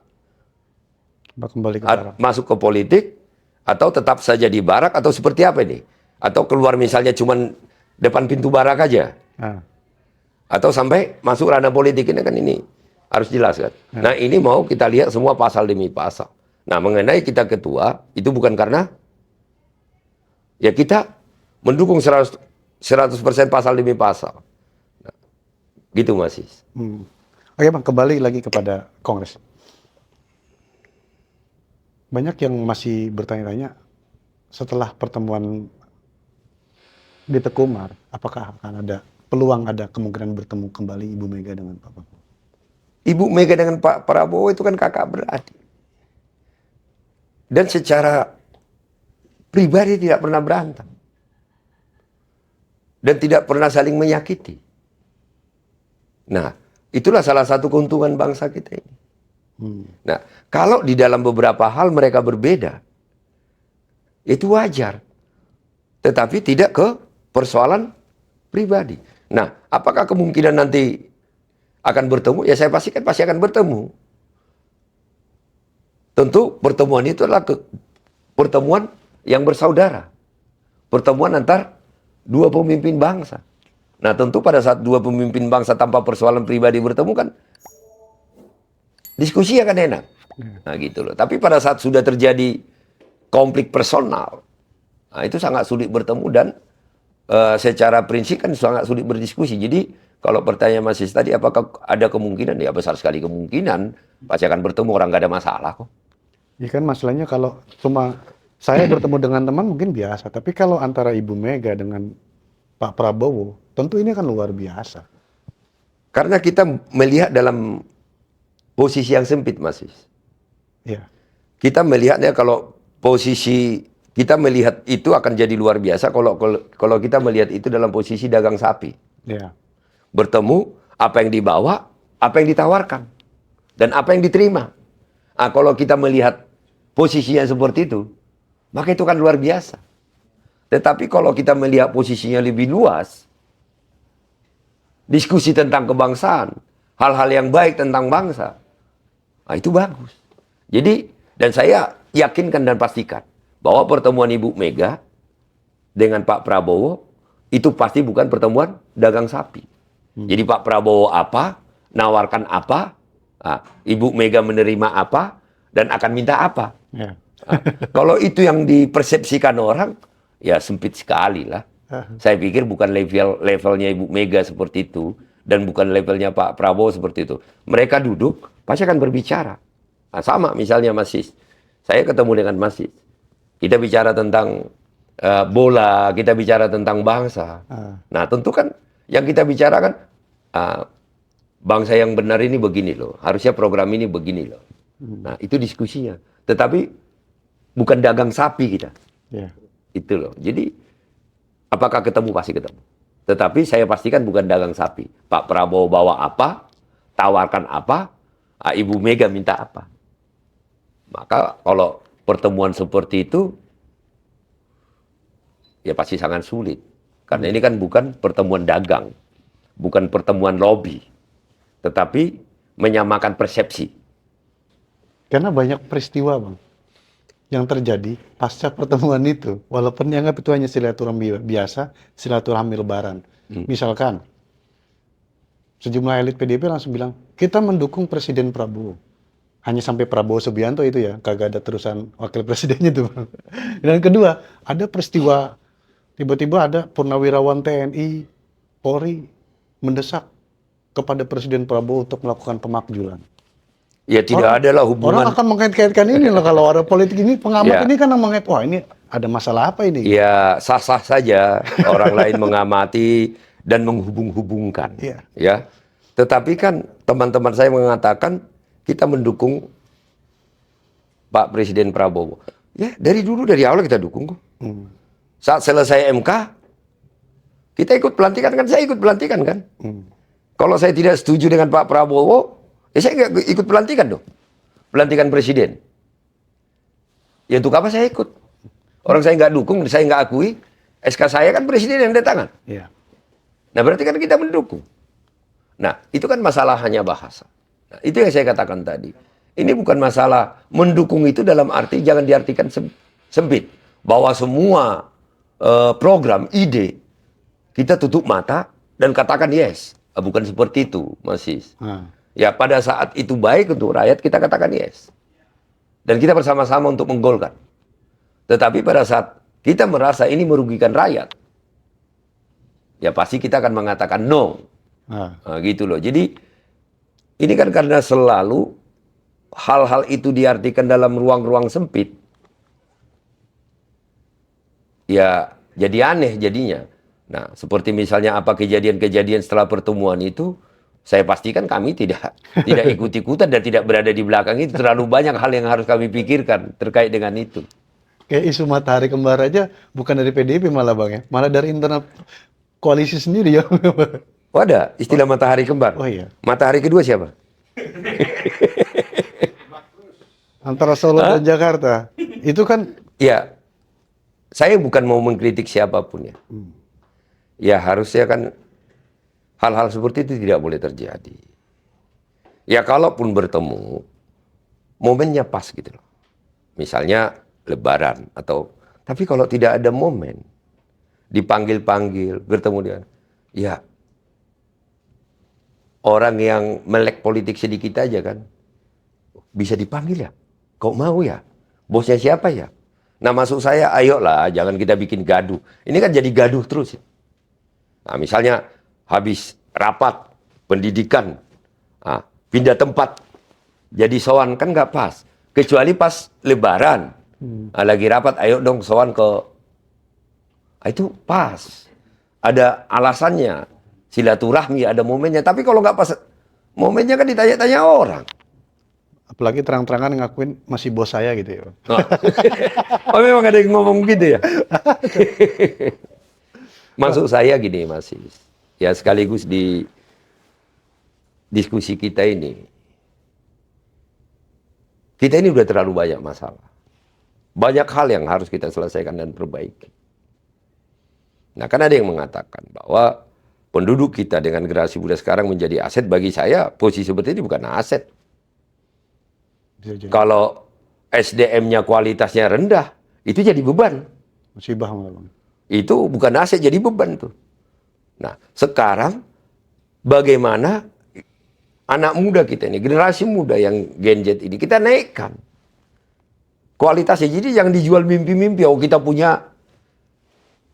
[SPEAKER 2] Kembali ke barak.
[SPEAKER 1] masuk ke politik, atau tetap saja di barak, atau seperti apa ini? Atau keluar misalnya cuman depan pintu barak aja. Atau sampai masuk ranah politik, ini kan ini harus jelas kan. Nah ini mau kita lihat semua pasal demi pasal. Nah mengenai kita ketua, itu bukan karena ya kita mendukung 100% pasal demi pasal. Nah, gitu Mas Is.
[SPEAKER 2] Oke Bang, kembali lagi kepada Kongres. Banyak yang masih bertanya-tanya setelah pertemuan di Tekumar, apakah akan ada peluang, ada kemungkinan bertemu kembali Ibu Mega dengan Pak Prabowo?
[SPEAKER 1] Ibu Mega dengan Pak Prabowo itu kan kakak beradik. Dan secara pribadi tidak pernah berantem. Dan tidak pernah saling menyakiti. Nah, itulah salah satu keuntungan bangsa kita ini. Nah, kalau di dalam beberapa hal mereka berbeda, itu wajar. Tetapi tidak ke persoalan pribadi. Nah, apakah kemungkinan nanti akan bertemu? Ya saya pastikan pasti akan bertemu. Tentu pertemuan itu adalah pertemuan yang bersaudara. Pertemuan antar dua pemimpin bangsa. Nah tentu pada saat dua pemimpin bangsa tanpa persoalan pribadi bertemu kan diskusi akan enak. Nah gitu loh. Tapi pada saat sudah terjadi konflik personal, nah itu sangat sulit bertemu dan secara prinsip kan sangat sulit berdiskusi. Jadi kalau pertanyaan Mas Is tadi apakah ada kemungkinan? Ya besar sekali kemungkinan. Pasti akan bertemu, orang nggak ada masalah kok.
[SPEAKER 2] Ya kan masalahnya kalau cuma saya bertemu dengan teman mungkin biasa. Tapi kalau antara Ibu Mega dengan Pak Prabowo, tentu ini akan luar biasa.
[SPEAKER 1] Karena kita melihat dalam posisi yang sempit, Mas Is.
[SPEAKER 2] Ya.
[SPEAKER 1] Kita melihatnya kalau posisi kita melihat itu akan jadi luar biasa kalau kita melihat itu dalam posisi dagang sapi.
[SPEAKER 2] Ya.
[SPEAKER 1] Bertemu, apa yang dibawa, apa yang ditawarkan, dan apa yang diterima. Nah, kalau kita melihat posisinya seperti itu, maka itu kan luar biasa. Tetapi kalau kita melihat posisinya lebih luas, diskusi tentang kebangsaan, hal-hal yang baik tentang bangsa. Nah, itu bagus. Jadi, dan saya yakinkan dan pastikan bahwa pertemuan Ibu Mega dengan Pak Prabowo itu pasti bukan pertemuan dagang sapi. Jadi Pak Prabowo apa, nawarkan apa, Ibu Mega menerima apa, dan akan minta apa.
[SPEAKER 2] Ya.
[SPEAKER 1] Kalau itu yang dipersepsikan orang, ya sempit sekali lah. Saya pikir bukan levelnya Ibu Mega seperti itu, dan bukan levelnya Pak Prabowo seperti itu. Mereka duduk, pasti akan berbicara. Nah, sama misalnya Mas Sis. Saya ketemu dengan Mas Sis. Kita bicara tentang bola, kita bicara tentang bangsa. Nah, tentu kan yang kita bicarakan, bangsa yang benar ini begini loh. Harusnya program ini begini loh. Nah, itu diskusinya. Tetapi bukan dagang sapi kita.
[SPEAKER 2] Ya.
[SPEAKER 1] Itu loh. Jadi, apakah ketemu? Pasti ketemu. Tetapi saya pastikan bukan dagang sapi. Pak Prabowo bawa apa, tawarkan apa, Ibu Mega minta apa. Maka kalau pertemuan seperti itu, ya pasti sangat sulit. Karena ini kan bukan pertemuan dagang, bukan pertemuan lobby, tetapi menyamakan persepsi.
[SPEAKER 2] Karena banyak peristiwa, Bang, yang terjadi pasca pertemuan itu, walaupun dianggap itu hanya silaturahmi biasa, silaturahmi lebaran. Misalkan, sejumlah elit PDIP langsung bilang, kita mendukung Presiden Prabowo. Hanya sampai Prabowo Subianto itu ya, kagak ada terusan wakil presidennya tuh, Bang. Dan kedua, ada peristiwa, tiba-tiba ada purnawirawan TNI, Polri, mendesak kepada Presiden Prabowo untuk melakukan pemakzulan.
[SPEAKER 1] Ya tidak ada lah hubungan.
[SPEAKER 2] Orang akan mengkait-kaitkan ini loh, kalau ada politik ini, pengamat ini kan mengait, wah ini ada masalah apa ini?
[SPEAKER 1] Ya sah-sah saja orang lain mengamati dan menghubung-hubungkan. Ya. Tetapi kan teman-teman saya mengatakan kita mendukung Pak Presiden Prabowo. Ya dari dulu, dari awal kita dukung kok. Saat selesai MK, kita ikut pelantikan kan, saya ikut pelantikan kan. Kalau saya tidak setuju dengan Pak Prabowo, ya saya nggak ikut pelantikan dong. Pelantikan presiden. Ya untuk apa saya ikut? Orang saya nggak dukung, saya nggak akui. SK saya kan presiden yang datang.
[SPEAKER 2] Iya.
[SPEAKER 1] Nah berarti kan kita mendukung. Nah itu kan masalah hanya bahasa. Nah, itu yang saya katakan tadi. Ini bukan masalah mendukung itu dalam arti jangan diartikan sempit. Bahwa semua program, ide, kita tutup mata dan katakan yes. Bukan seperti itu, Mas Sis. Ya pada saat itu baik untuk rakyat, kita katakan yes. Dan kita bersama-sama untuk menggolkan. Tetapi pada saat kita merasa ini merugikan rakyat, ya pasti kita akan mengatakan no. Nah, gitu loh. Jadi ini kan karena selalu hal-hal itu diartikan dalam ruang-ruang sempit. Ya jadi aneh jadinya. Nah seperti misalnya apa kejadian-kejadian setelah pertemuan itu, saya pastikan kami tidak ikut-ikutan dan tidak berada di belakang itu. Terlalu banyak hal yang harus kami pikirkan terkait dengan itu.
[SPEAKER 2] Kayak isu matahari kembar aja bukan dari PDIP malah, Bang ya. Malah dari internal koalisi sendiri ya.
[SPEAKER 1] Oh ada istilah matahari kembar.
[SPEAKER 2] Oh iya.
[SPEAKER 1] Matahari kedua siapa?
[SPEAKER 2] Antara Solo dan Jakarta. Itu kan
[SPEAKER 1] Ya, saya bukan mau mengkritik siapapun ya. Ya harusnya kan hal-hal seperti itu tidak boleh terjadi. Ya kalaupun bertemu, momennya pas gitu loh. Misalnya Lebaran atau, tapi kalau tidak ada momen, dipanggil-panggil, bertemu dia, ya orang yang melek politik sedikit aja kan, bisa dipanggil ya. Kau mau ya? Bosnya siapa ya? Nah maksud saya, ayolah jangan kita bikin gaduh. Ini kan jadi gaduh terus. Nah misalnya habis rapat pendidikan, pindah tempat, jadi sowan kan nggak pas. Kecuali pas Lebaran, lagi rapat, ayo dong sowan ke, itu pas. Ada alasannya, silaturahmi, ada momennya. Tapi kalau nggak pas momennya kan ditanya-tanya orang.
[SPEAKER 2] apalagi terang-terangan ngakuin masih bos saya gitu ya.
[SPEAKER 1] Oh memang ada yang ngomong gitu ya? Maksud saya gini Mas Sis. Ya sekaligus di diskusi kita ini. Kita ini udah terlalu banyak masalah. Banyak hal yang harus kita selesaikan dan perbaiki. Nah kan ada yang mengatakan bahwa penduduk kita dengan generasi muda sekarang menjadi aset, bagi saya posisi seperti ini bukan aset.
[SPEAKER 2] Bisa jadi
[SPEAKER 1] Kalau SDM-nya kualitasnya rendah, itu jadi beban.
[SPEAKER 2] musibah malah, Bang.
[SPEAKER 1] Itu bukan aset, jadi beban tuh. Nah, sekarang bagaimana anak muda kita ini, generasi muda yang Gen Z ini, kita naikkan kualitasnya. Jadi jangan dijual mimpi-mimpi, oh kita punya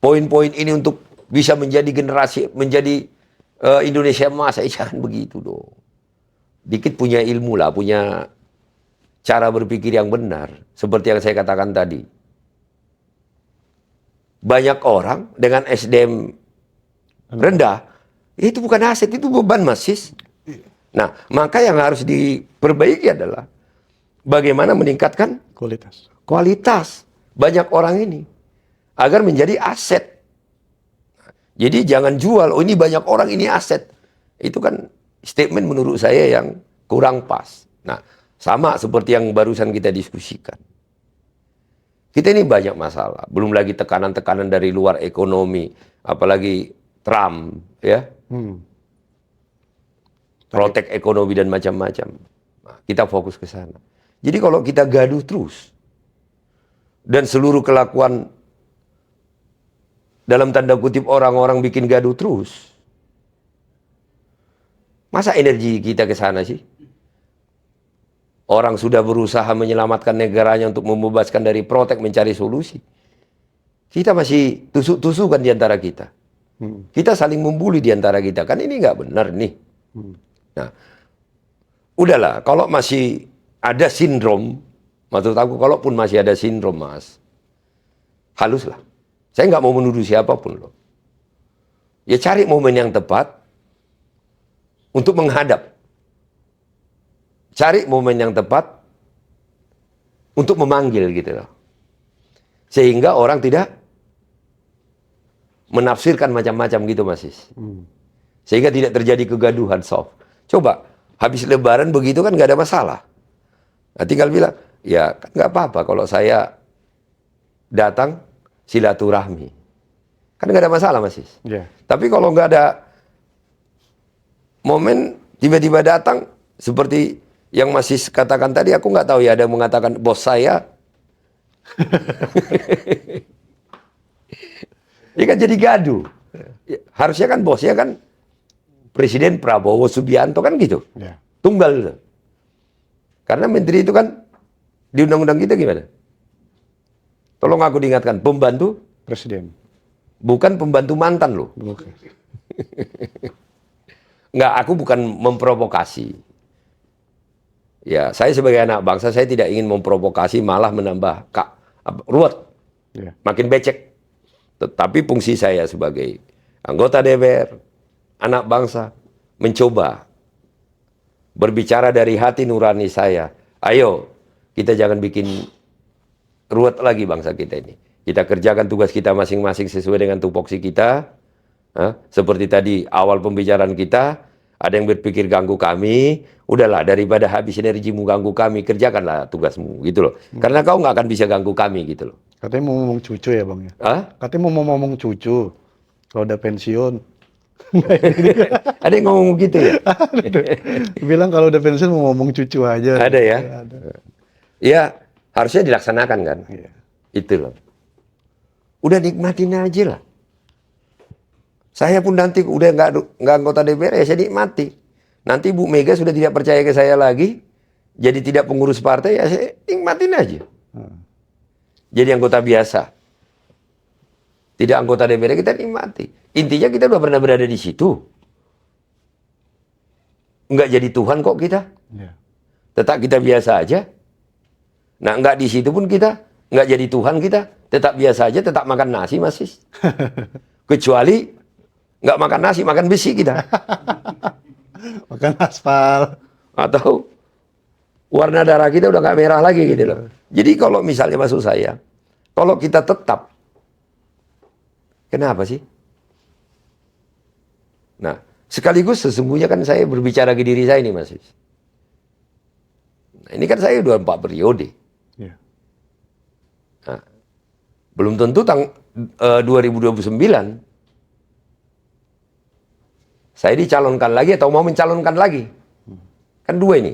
[SPEAKER 1] poin-poin ini untuk bisa menjadi generasi, menjadi Indonesia emas. Jangan begitu dong. Dikit punya ilmu lah, punya cara berpikir yang benar. Seperti yang saya katakan tadi. Banyak orang dengan SDM rendah, itu bukan aset, itu beban, Mas Sis. Nah, maka yang harus diperbaiki adalah bagaimana meningkatkan kualitas banyak orang ini agar menjadi aset. Jadi jangan jual, oh ini banyak orang, ini aset. Itu kan statement menurut saya yang kurang pas. Nah, sama seperti yang barusan kita diskusikan. Kita ini banyak masalah, belum lagi tekanan-tekanan dari luar ekonomi, apalagi Trump, ya. Protek ekonomi dan macam-macam. Nah, kita fokus ke sana. Jadi kalau kita gaduh terus, dan seluruh kelakuan dalam tanda kutip orang-orang bikin gaduh terus, masa energi kita ke sana sih? Orang sudah berusaha menyelamatkan negaranya untuk membebaskan dari protek, mencari solusi. Kita masih tusuk-tusukan di antara kita. Kita saling membuli di antara kita. Kan ini nggak benar nih. Nah, udahlah, kalau masih ada sindrom, maksud aku, kalaupun masih ada sindrom, Mas, haluslah. Saya nggak mau menuduh siapapun loh. Ya cari momen yang tepat untuk menghadap. Cari momen yang tepat untuk memanggil gitu loh. Sehingga orang tidak menafsirkan macam-macam gitu, Mas Sis. Sehingga tidak terjadi kegaduhan soft. Coba, habis lebaran begitu kan nggak ada masalah. Nah, tinggal bilang, ya kan nggak apa-apa kalau saya datang silaturahmi. Kan nggak ada masalah, Mas Sis.
[SPEAKER 2] Yeah.
[SPEAKER 1] Tapi kalau nggak ada momen, tiba-tiba datang, seperti yang Mas Sis katakan tadi, aku nggak tahu ya, ada yang mengatakan bos saya. Ya kan jadi gaduh. Harusnya kan bosnya kan Presiden Prabowo Subianto kan gitu.
[SPEAKER 2] Yeah.
[SPEAKER 1] Tunggal gitu. Karena menteri itu kan di undang-undang kita gimana? Tolong aku diingatkan, pembantu
[SPEAKER 2] Presiden.
[SPEAKER 1] bukan pembantu mantan loh.
[SPEAKER 2] Oke.
[SPEAKER 1] Nggak, aku bukan memprovokasi. Ya, saya sebagai anak bangsa, saya tidak ingin memprovokasi, malah menambah ruwet,
[SPEAKER 2] Yeah.
[SPEAKER 1] makin becek. Tetapi fungsi saya sebagai anggota DPR, anak bangsa, mencoba berbicara dari hati nurani saya. Ayo, kita jangan bikin ruwet lagi bangsa kita ini. Kita kerjakan tugas kita masing-masing sesuai dengan tupoksi kita. Seperti tadi awal pembicaraan kita, ada yang berpikir ganggu kami, udahlah daripada habis energimu ganggu kami, kerjakanlah tugasmu gitu loh. Karena kau nggak akan bisa ganggu kami gitu loh.
[SPEAKER 2] Katanya mau ngomong cucu ya, Bang ya?
[SPEAKER 1] Hah?
[SPEAKER 2] Katanya mau ngomong cucu. Kalau udah pensiun.
[SPEAKER 1] Ada yang ngomong gitu ya?
[SPEAKER 2] Bilang kalau udah pensiun mau ngomong cucu aja.
[SPEAKER 1] Ada ya?
[SPEAKER 2] Ada.
[SPEAKER 1] Ya, harusnya dilaksanakan kan?
[SPEAKER 2] Iya.
[SPEAKER 1] Itu loh. Udah nikmatin aja lah. Saya pun nanti udah nggak anggota DPR, ya saya nikmati. Nanti Bu Mega sudah tidak percaya ke saya lagi, jadi tidak pengurus partai, ya saya nikmatin aja. Jadi anggota biasa. Tidak anggota DPR, kita nikmati. Intinya kita udah pernah berada di situ. Nggak jadi Tuhan kok kita.
[SPEAKER 2] Iya.
[SPEAKER 1] Tetap kita biasa aja. Nah, nggak di situ pun kita nggak jadi Tuhan kita. Tetap biasa aja, tetap makan nasi, Mas Sis. Kecuali nggak makan nasi, makan besi kita.
[SPEAKER 2] Makan aspal.
[SPEAKER 1] Atau warna darah kita udah nggak merah lagi gitu loh. Jadi kalau misalnya maksud saya, kalau kita tetap, kenapa sih? Nah, sekaligus sesungguhnya kan saya berbicara ke diri saya ini, Mas. Nah, ini kan saya udah 4 periode.
[SPEAKER 2] Iya.
[SPEAKER 1] Nah, belum tentu 2029 Saya dicalonkan lagi atau mau mencalonkan lagi. Kan dua ini.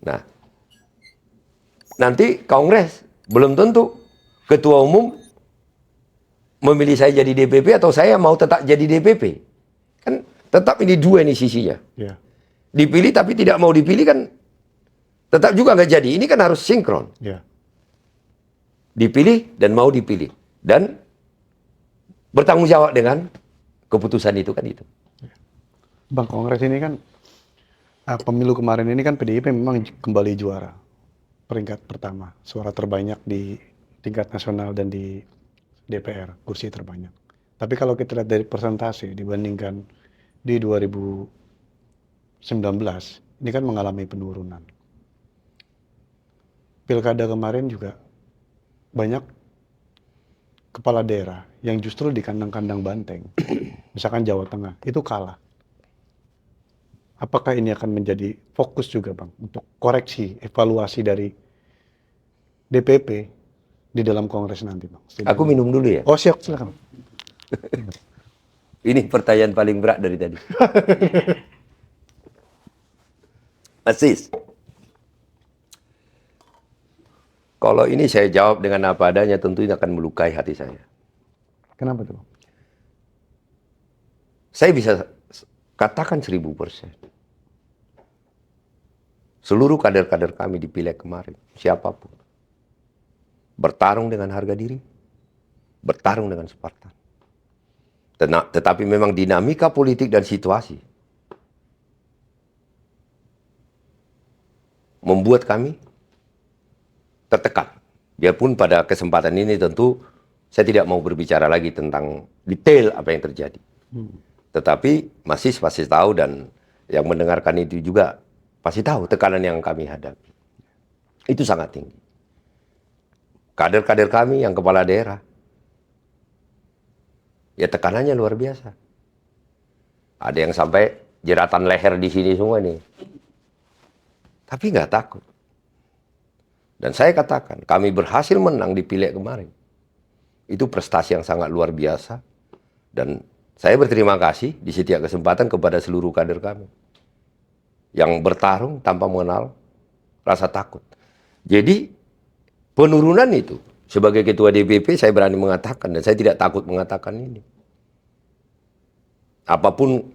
[SPEAKER 1] Nah, nanti Kongres belum tentu ketua umum memilih saya jadi DPP atau saya mau tetap jadi DPP. Kan tetap ini dua ini sisinya.
[SPEAKER 2] Ya.
[SPEAKER 1] Dipilih tapi tidak mau dipilih kan tetap juga nggak jadi. Ini kan harus sinkron.
[SPEAKER 2] Ya.
[SPEAKER 1] Dipilih dan mau dipilih. Dan bertanggung jawab dengan keputusan itu kan itu.
[SPEAKER 2] Bang, Kongres ini kan pemilu kemarin ini kan PDIP memang kembali juara. Peringkat pertama, suara terbanyak di tingkat nasional dan di DPR, kursi terbanyak. Tapi kalau kita lihat dari persentase dibandingkan di 2019, ini kan mengalami penurunan. Pilkada kemarin juga banyak kepala daerah yang justru di kandang-kandang banteng, misalkan Jawa Tengah, itu kalah. Apakah ini akan menjadi fokus juga, Bang, untuk koreksi, evaluasi dari DPP di dalam Kongres nanti, Bang?
[SPEAKER 1] Aku minum dulu ya.
[SPEAKER 2] Oh, siap, silakan.
[SPEAKER 1] Ini pertanyaan paling berat dari tadi. Mas Sis, kalau ini saya jawab dengan apa adanya, tentu ini akan melukai hati saya.
[SPEAKER 2] Kenapa tuh, Bang?
[SPEAKER 1] Saya bisa katakan 1000%. Seluruh kader-kader kami di Pileg kemarin, siapapun, bertarung dengan harga diri, bertarung dengan Spartan. Tetapi memang dinamika politik dan situasi membuat kami tertekan. Biarpun pada kesempatan ini tentu saya tidak mau berbicara lagi tentang detail apa yang terjadi. Tetapi masih pasti tahu dan yang mendengarkan itu juga pasti tahu tekanan yang kami hadapi. Itu sangat tinggi. Kader-kader kami yang kepala daerah, ya tekanannya luar biasa. Ada yang sampai jeratan leher di sini semua nih. Tapi nggak takut. Dan saya katakan, kami berhasil menang di Pileg kemarin. Itu prestasi yang sangat luar biasa. Dan saya berterima kasih di setiap kesempatan kepada seluruh kader kami. Yang bertarung tanpa mengenal rasa takut. Jadi penurunan itu, sebagai ketua DPP saya berani mengatakan dan saya tidak takut mengatakan ini. Apapun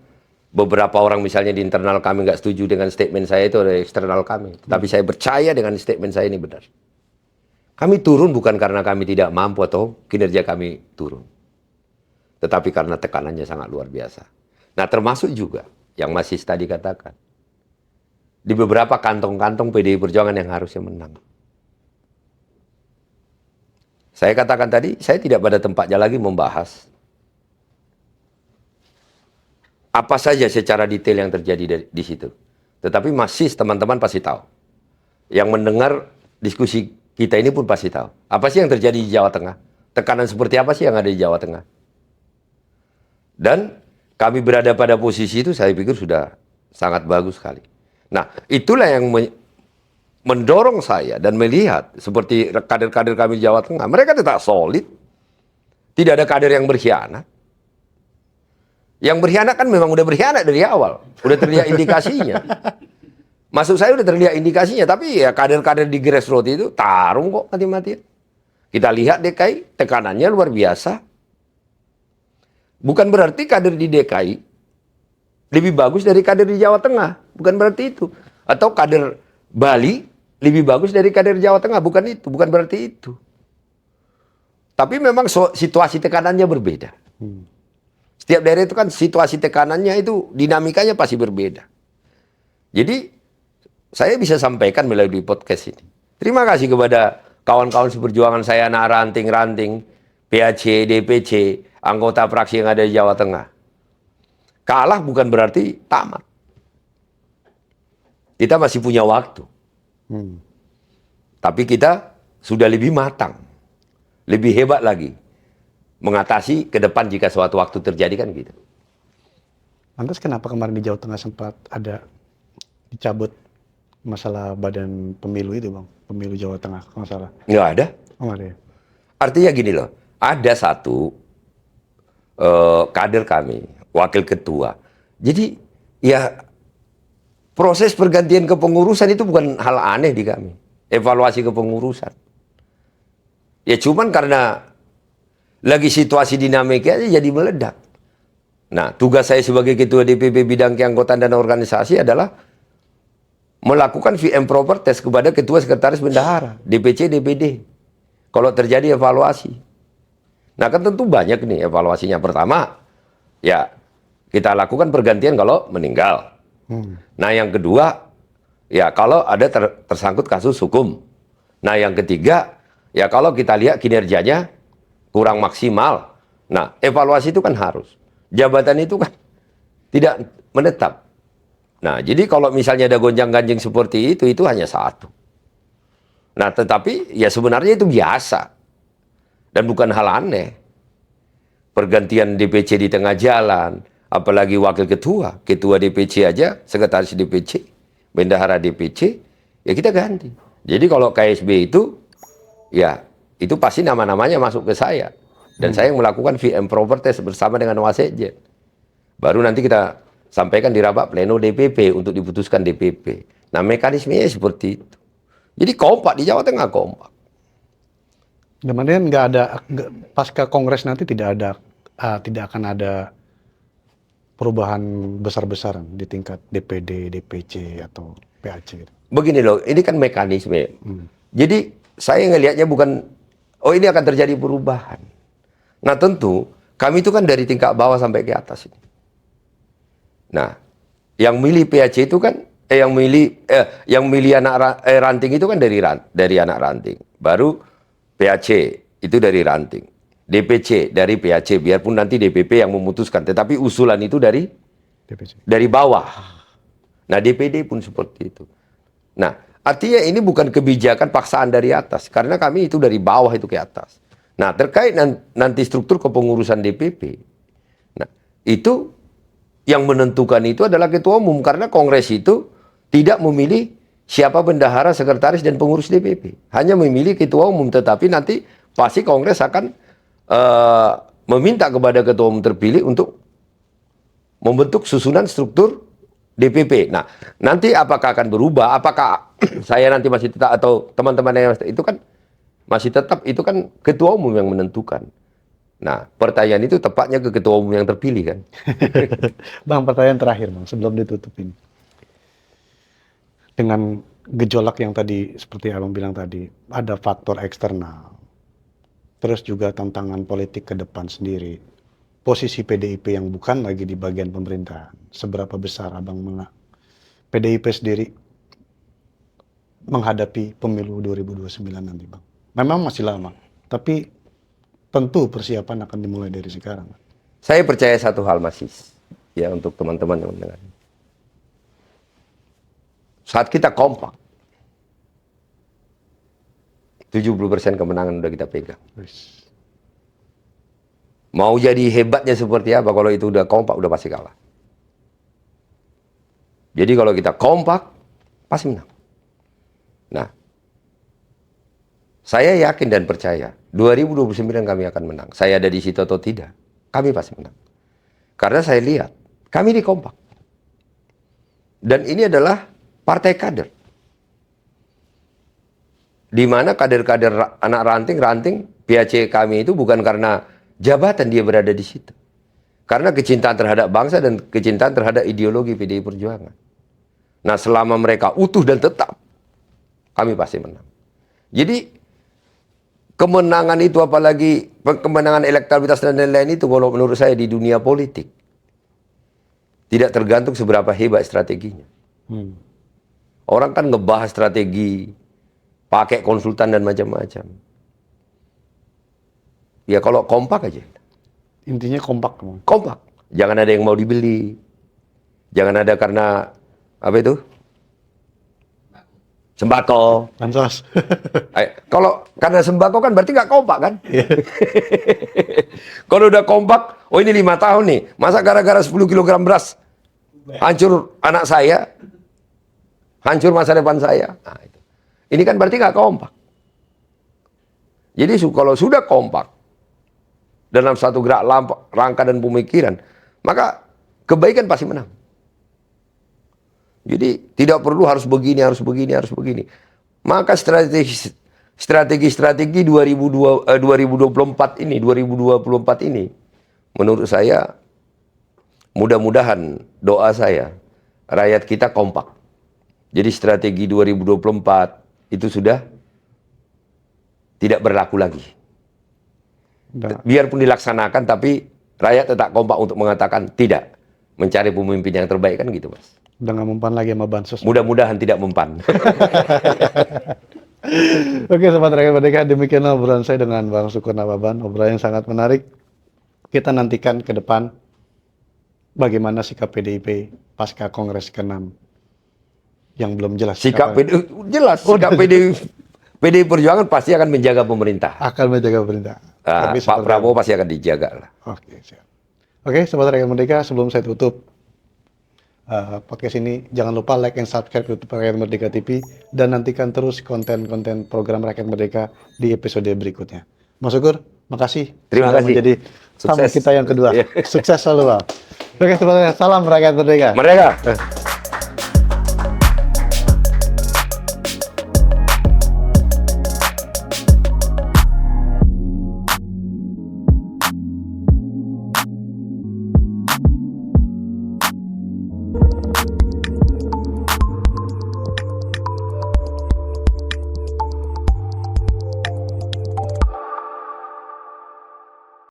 [SPEAKER 1] beberapa orang misalnya di internal kami nggak setuju dengan statement saya itu dari eksternal kami. Tapi saya percaya dengan statement saya ini benar. Kami turun bukan karena kami tidak mampu atau kinerja kami turun. Tetapi karena tekanannya sangat luar biasa. Nah termasuk juga yang masih tadi katakan. Di beberapa kantong-kantong PDI Perjuangan yang harusnya menang. Saya katakan tadi, saya tidak pada tempatnya lagi membahas apa saja secara detail yang terjadi di situ. Tetapi masih teman-teman pasti tahu. Yang mendengar diskusi kita ini pun pasti tahu. Apa sih yang terjadi di Jawa Tengah? Tekanan seperti apa sih yang ada di Jawa Tengah? Dan kami berada pada posisi itu saya pikir sudah sangat bagus sekali. Nah, itulah yang mendorong saya dan melihat seperti kader-kader kami di Jawa Tengah. Mereka tetap solid. Tidak ada kader yang berkhianat. Yang berkhianat kan memang udah berkhianat dari awal. Udah terlihat indikasinya. Maksud saya udah terlihat indikasinya. Tapi ya kader-kader di grassroots itu tarung kok mati-matian. Kita lihat DKI, tekanannya luar biasa. Bukan berarti kader di DKI lebih bagus dari kader di Jawa Tengah. Bukan berarti itu. Atau kader Bali lebih bagus dari kader Jawa Tengah. Bukan itu. Bukan berarti itu. Tapi memang situasi tekanannya berbeda. Setiap daerah itu kan situasi tekanannya itu dinamikanya pasti berbeda. Jadi saya bisa sampaikan melalui podcast ini. Terima kasih kepada kawan-kawan seperjuangan saya, anak ranting-ranting, PAC, DPC, anggota fraksi yang ada di Jawa Tengah. Kalah bukan berarti tamat. Kita masih punya waktu. Tapi kita sudah lebih matang. Lebih hebat lagi. Mengatasi ke depan jika suatu waktu terjadi kan gitu.
[SPEAKER 2] Lantas kenapa kemarin di Jawa Tengah sempat ada dicabut masalah badan pemilu itu, Bang? Pemilu Jawa Tengah, kalau nggak salah.
[SPEAKER 1] Nggak ada.
[SPEAKER 2] Oh, nggak ada ya?
[SPEAKER 1] Artinya gini loh. Ada satu kader kami, wakil ketua, Jadi ya proses pergantian kepengurusan itu bukan hal aneh di kami. Evaluasi kepengurusan. Ya cuman karena lagi situasi dinamika aja jadi meledak. Nah, tugas saya sebagai Ketua DPP Bidang Keanggotaan dan Organisasi adalah melakukan fit and proper test kepada Ketua Sekretaris Bendahara, DPC, DPD. Kalau terjadi evaluasi. Nah, kan tentu banyak nih evaluasinya. Pertama, ya kita lakukan pergantian kalau meninggal. Nah, yang kedua, ya kalau ada tersangkut kasus hukum. Nah, yang ketiga, ya kalau kita lihat kinerjanya kurang maksimal. Nah, evaluasi itu kan harus. Jabatan itu kan tidak menetap. Nah, jadi kalau misalnya ada gonjang-ganjing seperti itu hanya satu. Nah, tetapi ya sebenarnya itu biasa. Dan bukan hal aneh. Pergantian DPC di tengah jalan, apalagi wakil ketua, ketua DPC aja, sekretaris DPC, bendahara DPC, ya kita ganti. Jadi kalau KSB itu, ya itu pasti nama-namanya masuk ke saya. Dan saya yang melakukan fit and proper test bersama dengan Wasekjen. Baru nanti kita sampaikan di rapat pleno DPP untuk diputuskan DPP. Nah, mekanismenya seperti itu. Jadi kompak di Jawa Tengah, kompak.
[SPEAKER 2] Kemudian nggak ada pasca kongres nanti tidak akan ada perubahan besar-besaran di tingkat DPD, DPC atau PAC. Gitu.
[SPEAKER 1] Begini loh, ini kan mekanisme. Jadi saya ngelihatnya bukan, oh ini akan terjadi perubahan. Nah tentu kami itu kan dari tingkat bawah sampai ke atas ini. Nah, yang milih PAC itu kan, yang milih anak ranting itu kan dari anak ranting. Baru PAC itu dari ranting. DPC dari PAC, biarpun nanti DPP yang memutuskan. Tetapi usulan itu dari
[SPEAKER 2] DPC.
[SPEAKER 1] Dari bawah. Nah, DPD pun seperti itu. Nah, artinya ini bukan kebijakan paksaan dari atas. Karena kami itu dari bawah itu ke atas. Nah, terkait nanti struktur kepengurusan DPP. Nah, itu yang menentukan itu adalah ketua umum. Karena kongres itu tidak memilih siapa bendahara, sekretaris, dan pengurus DPP. Hanya memilih ketua umum. Tetapi nanti pasti kongres akan meminta kepada ketua umum terpilih untuk membentuk susunan struktur DPP. Nah, nanti apakah akan berubah? Apakah saya nanti masih tetap atau teman-teman yang itu kan masih tetap, itu kan ketua umum yang menentukan. Nah, pertanyaan itu tepatnya ke ketua umum yang terpilih kan.
[SPEAKER 2] Bang, pertanyaan terakhir Bang, sebelum ditutupin. Dengan gejolak yang tadi, seperti Abang bilang tadi, ada faktor eksternal. Terus juga tantangan politik ke depan sendiri. Posisi PDIP yang bukan lagi di bagian pemerintahan. Seberapa besar Abang PDIP sendiri menghadapi pemilu 2029 nanti Bang? Memang masih lama, tapi tentu persiapan akan dimulai dari sekarang.
[SPEAKER 1] Saya percaya satu hal Mas, ya untuk teman-teman yang mendengar. Saat kita kompak, 70% kemenangan udah kita pegang. Mau jadi hebatnya seperti apa, kalau itu udah kompak, udah pasti kalah. Jadi kalau kita kompak, pasti menang. Nah, saya yakin dan percaya, 2029 kami akan menang. Saya ada di situ atau tidak, kami pasti menang. Karena saya lihat, kami di kompak. Dan ini adalah partai kader. Di mana kader-kader anak ranting, PAC kami itu bukan karena jabatan dia berada di situ. Karena kecintaan terhadap bangsa dan kecintaan terhadap ideologi PDI Perjuangan. Nah, selama mereka utuh dan tetap, kami pasti menang. Jadi, kemenangan itu, apalagi kemenangan elektabilitas dan lain-lain itu, kalau menurut saya di dunia politik, tidak tergantung seberapa hebat strateginya. Orang kan ngebahas strategi, pakai konsultan dan macam-macam. Ya kalau kompak aja.
[SPEAKER 2] Intinya kompak.
[SPEAKER 1] Kompak. Jangan ada yang mau dibeli. Jangan ada karena, apa itu? Sembako.
[SPEAKER 2] Bansos.
[SPEAKER 1] Kalau karena sembako kan berarti nggak kompak kan? Kalau udah kompak, oh ini 5 tahun nih, masa gara-gara 10 kg beras hancur anak saya, hancur masa depan saya. Nah, itu. Ini kan berarti nggak kompak. Jadi kalau sudah kompak dalam satu gerak rangka dan pemikiran, maka kebaikan pasti menang. Jadi tidak perlu harus begini, harus begini, harus begini. Maka strategi 2024 ini, menurut saya, mudah-mudahan doa saya, rakyat kita kompak. Jadi strategi 2024 itu sudah tidak berlaku lagi. Biarpun dilaksanakan, tapi rakyat tetap kompak untuk mengatakan tidak. Mencari pemimpin yang terbaik kan gitu, Mas.
[SPEAKER 2] Udah nggak mempan lagi sama bansos.
[SPEAKER 1] Mudah-mudahan tidak mempan.
[SPEAKER 2] Oke, Sobat Rakyat Merdeka, demikianlah obrolan saya dengan Bang Syukur Nababan. Obrolan yang sangat menarik. Kita nantikan ke depan bagaimana sikap PDIP pasca Kongres ke-6 yang belum jelas.
[SPEAKER 1] Sikap PDI Perjuangan pasti akan menjaga pemerintah.
[SPEAKER 2] Akan menjaga pemerintah.
[SPEAKER 1] Pak Prabowo pasti akan dijaga lah.
[SPEAKER 2] Oke, siap. Oke, Sobat Rakyat Merdeka, sebelum saya tutup podcast ini, jangan lupa like and subscribe YouTube Rakyat Merdeka TV dan nantikan terus konten-konten program Rakyat Merdeka di episode berikutnya. Mas Syukur, makasih.
[SPEAKER 1] Terima kasih.
[SPEAKER 2] Menjadi tamu kita yang kedua. Sukses selalu, Bang. Oke, Sobat Rakyat, salam Rakyat Merdeka.
[SPEAKER 1] Merdeka.